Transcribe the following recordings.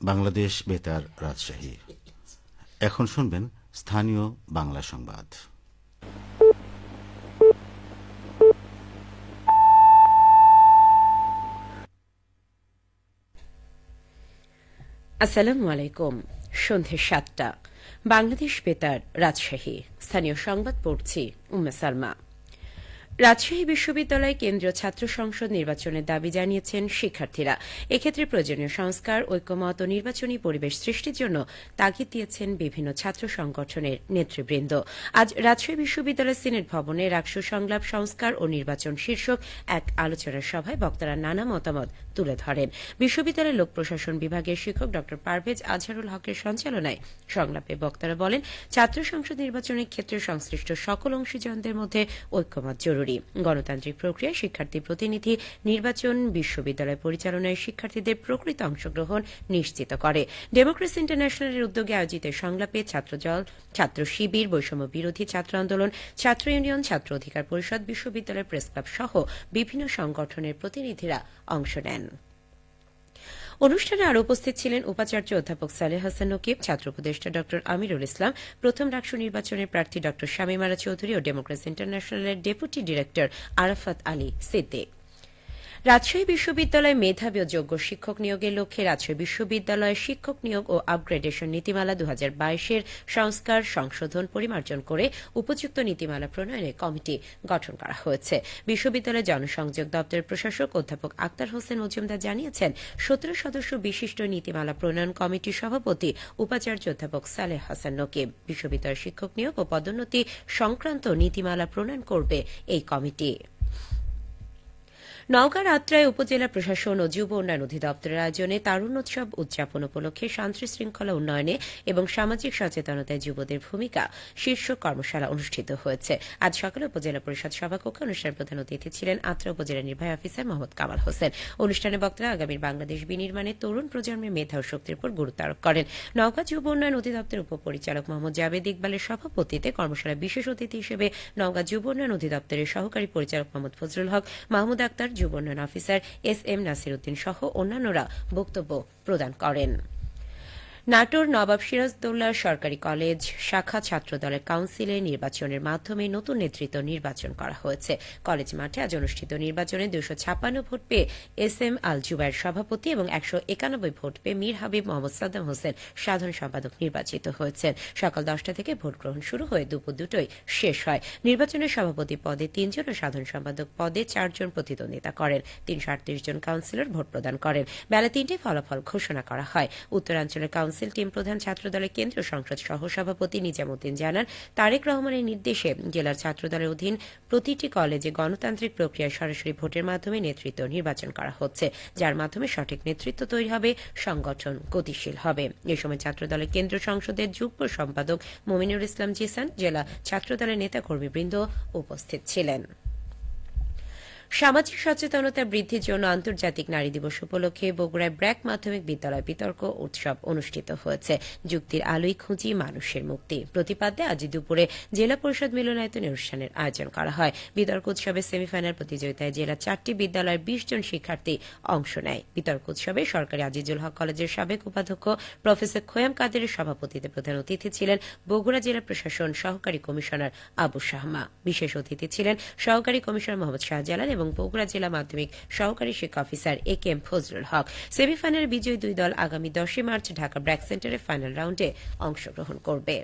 বাংলাদেশ বেতার রাজশাহী। এখন শুনবেন স্থানীয় বাংলা সংবাদ। আসসালামু আলাইকুম। সন্ধে ৭টা, বাংলাদেশ বেতার রাজশাহী। স্থানীয় সংবাদ পড়ছি উম্মে সালমা। রাজশাহী বিশ্ববিদ্যালয় কেন্দ্রীয় ছাত্র সংসদ নির্বাচনের দাবি জানিয়েছেন শিক্ষার্থীরা। এক্ষেত্রে প্রয়োজনীয় সংস্কার, ঐক্যমত ও নির্বাচনী পরিবেশ সৃষ্টির জন্য তাগিদ দিয়েছেন বিভিন্ন ছাত্র সংগঠনের নেতৃবৃন্দ। আজ রাজশাহী বিশ্ববিদ্যালয় সিনেট ভবনে রাকসু সংলাপ, সংস্কার ও নির্বাচন শীর্ষক এক আলোচনা সভায় বক্তারা নানা মতামত তুলে ধরেন। বিশ্ববিদ্যালয়ের লোক প্রশাসন বিভাগের শিক্ষক ড পারভেজ আজহারুল হকের সঞ্চালনায় সংলাপে বক্তারা বলেন, ছাত্র সংসদ নির্বাচনের ক্ষেত্রে সংশ্লিষ্ট সকল অংশীজনদের মধ্যে ঐক্যমত জরুরি। গণতান্ত্রিক প্রক্রিয়ায় শিক্ষার্থী প্রতিনিধি নির্বাচন বিশ্ববিদ্যালয় পরিচালনায় শিক্ষার্থীদের প্রকৃত অংশগ্রহণ নিশ্চিত করে। ডেমোক্রেসি ইন্টারন্যাশনালের উদ্যোগে আয়োজিত সংলাপে ছাত্রদল, ছাত্র শিবির, বৈষম্য বিরোধী ছাত্র আন্দোলন, ছাত্র ইউনিয়ন, ছাত্র অধিকার পরিষদ, বিশ্ববিদ্যালয় প্রেস ক্লাব সহ বিভিন্ন সংগঠনের প্রতিনিধিরা অংশ নেন। অনুষ্ঠানে আরও উপস্থিত ছিলেন উপাচার্য অধ্যাপক সালেহ হাসান নকিব, ছাত্র উপদেষ্টা ড আমিরুল ইসলাম, প্রথম রাকসু নির্বাচনের প্রার্থী ড শামীমারা চৌধুরী ও ডেমোক্রেসি ইন্টারন্যাশনালের ডেপুটি ডিরেক্টর আরাফাত আলী সিদ্দিক। রাজশাহী বিশ্ববিদ্যালয়ে মেধাবী ও যোগ্য শিক্ষক নিয়োগের লক্ষ্যে রাজশাহী বিশ্ববিদ্যালয়ের শিক্ষক নিয়োগ ও আপগ্রেডেশন নীতিমালা ২০২২-এর সংস্কার, সংশোধন, পরিমার্জন করে উপযুক্ত নীতিমালা প্রণয়নে কমিটি গঠন করা হয়েছে। বিশ্ববিদ্যালয়ের জনসংযোগ দপ্তরের প্রশাসক অধ্যাপক আক্তার হোসেন মজুমদার জানিয়েছেন, ১৭ সদস্য বিশিষ্ট নীতিমালা প্রণয়ন কমিটির সভাপতি উপাচার্য অধ্যাপক সালেহ হাসান নকিব। বিশ্ববিদ্যালয়ের শিক্ষক নিয়োগ ও পদোন্নতি সংক্রান্ত নীতিমালা প্রণয়ন করবে এই কমিটি। নওগাঁর আত্রাই উপজেলা প্রশাসন ও যুব উন্নয়ন অধিদপ্তরের আয়োজনে তারুণ্যোৎসব উদযাপন উপলক্ষে শান্তি শৃঙ্খলা উন্নয়নে এবং সামাজিক সচেতনতায় যুবদের ভূমিকা শীর্ষক কর্মশালা অনুষ্ঠিত হয়েছে। আজ সকালে উপজেলা পরিষদ সভাকক্ষে অনুষ্ঠানের প্রধান অতিথি ছিলেন আত্রা উপজেলা নির্বাহী অফিসার মোহাম্মদ কামাল হোসেন। অনুষ্ঠানে বক্তারা আগামীর বাংলাদেশ বিনির্মাণে তরুণ প্রজন্মের মেধা ও শক্তির উপর গুরুত্ব আরোপ করেন। নওগাঁ যুব উন্নয়ন অধিদপ্তরের উপপরিচালক মোহাম্মদ জাবেদ ইকবালের সভাপতিত্বে কর্মশালায় বিশেষ অতিথি হিসেবে নওগাঁ যুব উন্নয়ন অধিদপ্তরের সহকারী পরিচালক মোহাম্মদ ফজলুল হক, মাহমুদ আক্তার, যুব উন্নয়ন অফিসার এস.এম. নাসির উদ্দিন সহ অন্যান্যরা বক্তব্য প্রদান করেন। নাটোর নবাব সিরাজদৌল্লা সরকারি কলেজ শাখা ছাত্রদলের কাউন্সিলে নির্বাচনের মাধ্যমে নতুন নেতৃত্ব নির্বাচন করা হয়েছে। কলেজ মাঠে আজ অনুষ্ঠিত নির্বাচনে ২৫৬ ভোট পেয়ে এস.এম. আল জুবায়ের সভাপতি এবং ১৯১ ভোট পেয়ে মীর হাবিব মোহাম্মদ সাদ্দাম হোসেন সাধারণ সম্পাদক নির্বাচিত হয়েছেন। সকাল ১০টা থেকে ভোট গ্রহণ শুরু হয়ে দুপুর ২টোয় শেষ হয়। নির্বাচনের সভাপতি পদে ৩ জন ও সাধারণ সম্পাদক পদে ৪ জন প্রতিদ্বন্দ্বিতা করেন। ৩৩৮ জন কাউন্সিলর ভোট প্রদান করেন। বেলা ৩টায় ফলাফল ঘোষণা করা হয়। উত্তরাঞ্চলের কাউন্সিল টিম প্রধান ছাত্রদলের কেন্দ্রীয় সংসদ সহসভাপতি নিজামুদ্দিন জানান, তারেক রহমানের নির্দেশে জেলার ছাত্রদলের অধীন প্রতিটি কলেজে গণতান্ত্রিক প্রক্রিয়ায় সরাসরি ভোটের মাধ্যমে নেতৃত্ব নির্বাচন করা হচ্ছে, যার মাধ্যমে সঠিক নেতৃত্ব তৈরি হবে, সংগঠন গতিশীল হবে। এ সময় ছাত্রদলের কেন্দ্রীয় সংসদের যুগ্ম সম্পাদক মুমিনুর ইসলাম জিসান, জেলা ছাত্রদলের নেতাকর্মীবৃন্দ উপস্থিত ছিলেন। সামাজিক সচেতনতা বৃদ্ধির জন্য আন্তর্জাতিক নারী দিবস উপলক্ষে বগুড়ায় ব্র্যাক মাধ্যমিক বিদ্যালয় বিতর্ক উৎসব অনুষ্ঠিত হয়েছে। যুক্তির আলোয় খুঁজি মানুষের মুক্তি প্রতিপাদ্যে আজ দুপুরে জেলা পরিষদ মিলনায়তনে অনুষ্ঠানের আয়োজন করা হয়। বিতর্ক উৎসবের সেমিফাইনাল প্রতিযোগিতায় জেলার 4টি বিদ্যালয়ের 20 জন শিক্ষার্থী অংশ নেয়। বিতর্ক উৎসবে সরকারি আজিজুল হক কলেজের সাবেক উপাধ্যক্ষ প্রফেসর খোয়াম কাদেরের সভাপতিত্বে প্রধান অতিথি ছিলেন বগুড়া জেলা প্রশাসন সহকারী কমিশনার আবু শাহমা। বিশেষ অতিথি ছিলেন সহকারী কমিশনার মোহাম্মদ শাহজালাল এবং বগুড়া জেলা মাধ্যমিক সহকারী শিক্ষা অফিসার এ.কে.এম. ফজলুল হক। সেমিফাইনালের বিজয়ী দুই দল আগামী 10 মার্চ ঢাকা ব্র্যাক সেন্টারে ফাইনাল রাউন্ডে অংশগ্রহণ করবে।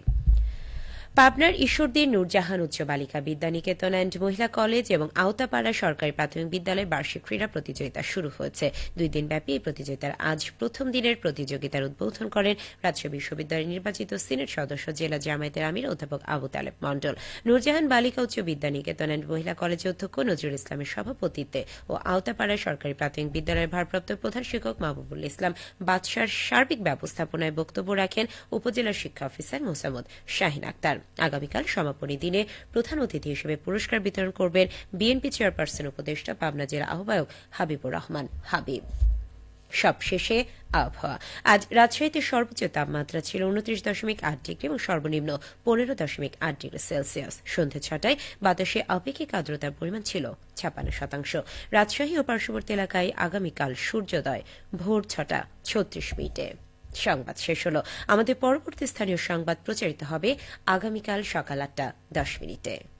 পাবনার ঈশ্বরদীর নূরজাহান উচ্চ বালিকা বিদ্যানিকেতন অ্যান্ড মহিলা কলেজ এবং আওতাপাড়া সরকারি প্রাথমিক বিদ্যালয়ে বার্ষিক ক্রীড়া প্রতিযোগিতা শুরু হয়েছে। 2 দিনব্যাপী এই প্রতিযোগিতার আজ প্রথম দিনের প্রতিযোগিতার উদ্বোধন করেন রাজশাহী বিশ্ববিদ্যালয়ের নির্বাচিত সিনেট সদস্য জেলা জামায়াতের আমির অধ্যাপক আবু তালেব মণ্ডল। নূরজাহান বালিকা উচ্চ বিদ্যানিকেতন অ্যান্ড মহিলা কলেজের অধ্যক্ষ নজরুল ইসলামের সভাপতিত্বে ও আওতাপাড়া সরকারি প্রাথমিক বিদ্যালয়ের ভারপ্রাপ্ত প্রধান শিক্ষক মাহবুবুল ইসলাম বাদশার সার্বিক ব্যবস্থাপনায় বক্তব্য রাখেন উপজেলা শিক্ষা অফিসার মোসাম্মদ শাহিন আক্তার। আগামীকাল সমাপনী দিনে প্রধান অতিথি হিসেবে পুরস্কার বিতরণ করবেন বিএনপি চেয়ারপারসন উপদেষ্টা পাবনা জেলা আহ্বায়ক হাবিবুর রহমান হাবিব। সবশেষে আবহাওয়া। আজ রাজশাহীতে সর্বোচ্চ তাপমাত্রা ছিল 29.8 ডিগ্রি এবং সর্বনিম্ন 15.8 ডিগ্রি সেলসিয়াস। সন্ধ্যে 6টায় বাতাসে আপেক্ষিক আর্দ্রতার পরিমাণ ছিল 56%। রাজশাহী ও পার্শ্ববর্তী এলাকায় আগামীকাল সূর্যোদয় ভোর 6টা 36 মিনিটে। সংবাদ শেষ হল। আমাদের পরবর্তী স্থানীয় সংবাদ প্রচারিত হবে আগামীকাল সকাল 8:10